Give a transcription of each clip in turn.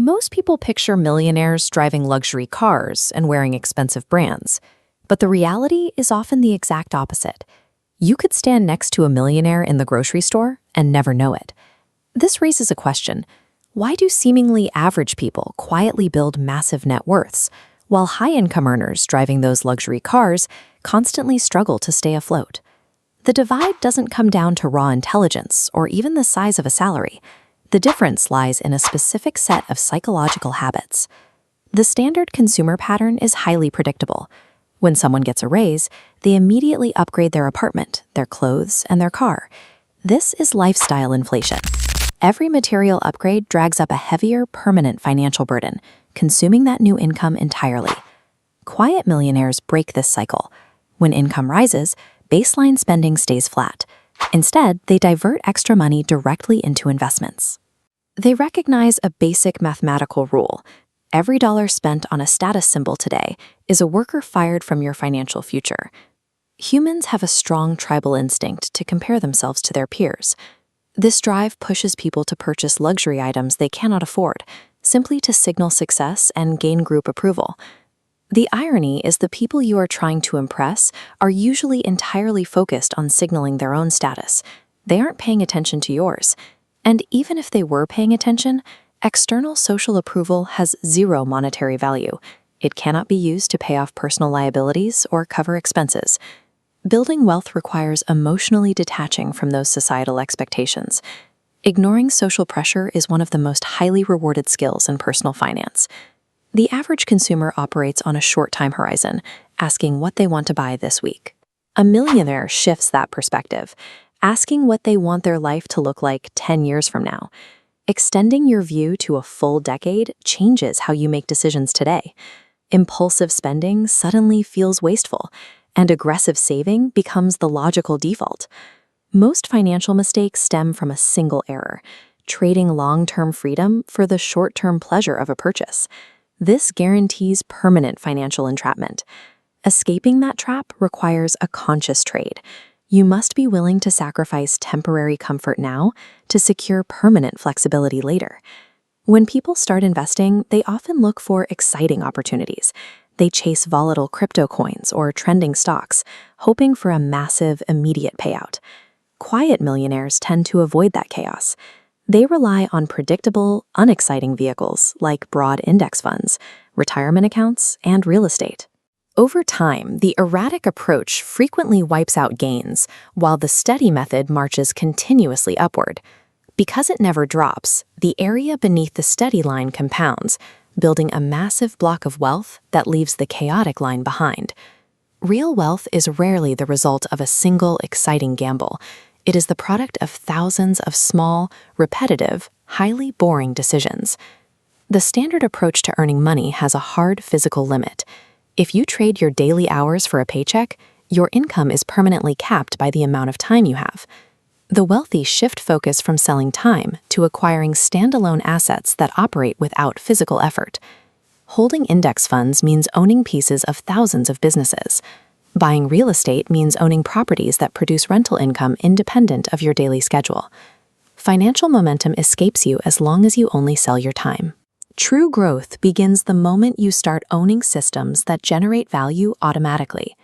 Most people picture millionaires driving luxury cars and wearing expensive brands, but the reality is often the exact opposite. You could stand next to a millionaire in the grocery store and never know it. This raises a question. Why do seemingly average people quietly build massive net worths, while high-income earners driving those luxury cars constantly struggle to stay afloat? The divide doesn't come down to raw intelligence or even the size of a salary. The difference lies in a specific set of psychological habits. The standard consumer pattern is highly predictable. When someone gets a raise, they immediately upgrade their apartment, their clothes, and their car. This is lifestyle inflation. Every material upgrade drags up a heavier, permanent financial burden, consuming that new income entirely. Quiet millionaires break this cycle. When income rises, baseline spending stays flat. Instead, they divert extra money directly into investments. They recognize a basic mathematical rule. Every dollar spent on a status symbol today is a worker fired from your financial future. Humans have a strong tribal instinct to compare themselves to their peers. This drive pushes people to purchase luxury items they cannot afford, simply to signal success and gain group approval. The irony is the people you are trying to impress are usually entirely focused on signaling their own status. They aren't paying attention to yours. And even if they were paying attention, external social approval has zero monetary value. It cannot be used to pay off personal liabilities or cover expenses. Building wealth requires emotionally detaching from those societal expectations. Ignoring social pressure is one of the most highly rewarded skills in personal finance. The average consumer operates on a short time horizon, asking what they want to buy this week. A millionaire shifts that perspective, asking what they want their life to look like 10 years from now. Extending your view to a full decade changes how you make decisions today. Impulsive spending suddenly feels wasteful, and aggressive saving becomes the logical default. Most financial mistakes stem from a single error, trading long-term freedom for the short-term pleasure of a purchase. This guarantees permanent financial entrapment. Escaping that trap requires a conscious trade. You must be willing to sacrifice temporary comfort now to secure permanent flexibility later. When people start investing, they often look for exciting opportunities. They chase volatile crypto coins or trending stocks, hoping for a massive, immediate payout. Quiet millionaires tend to avoid that chaos. They rely on predictable, unexciting vehicles like broad index funds, retirement accounts, and real estate. Over time, the erratic approach frequently wipes out gains, while the steady method marches continuously upward. Because it never drops, the area beneath the steady line compounds, building a massive block of wealth that leaves the chaotic line behind. Real wealth is rarely the result of a single exciting gamble. It is the product of thousands of small, repetitive, highly boring decisions. The standard approach to earning money has a hard physical limit. If you trade your daily hours for a paycheck, your income is permanently capped by the amount of time you have. The wealthy shift focus from selling time to acquiring standalone assets that operate without physical effort. Holding index funds means owning pieces of thousands of businesses. Buying real estate means owning properties that produce rental income independent of your daily schedule. Financial momentum escapes you as long as you only sell your time. True growth begins the moment you start owning systems that generate value automatically.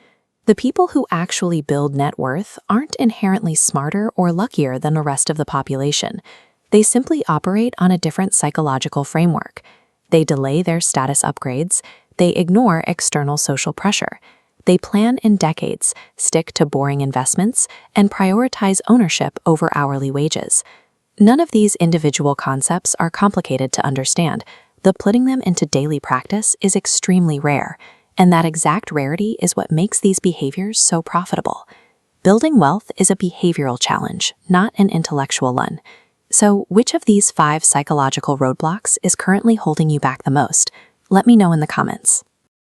The people who actually build net worth aren't inherently smarter or luckier than the rest of the population. They simply operate on a different psychological framework. They delay their status upgrades. They ignore external social pressure. They plan in decades, stick to boring investments, and prioritize ownership over hourly wages. None of these individual concepts are complicated to understand, but putting them into daily practice is extremely rare, and that exact rarity is what makes these behaviors so profitable. Building wealth is a behavioral challenge, not an intellectual one. So, which of these 5 psychological roadblocks is currently holding you back the most? Let me know in the comments.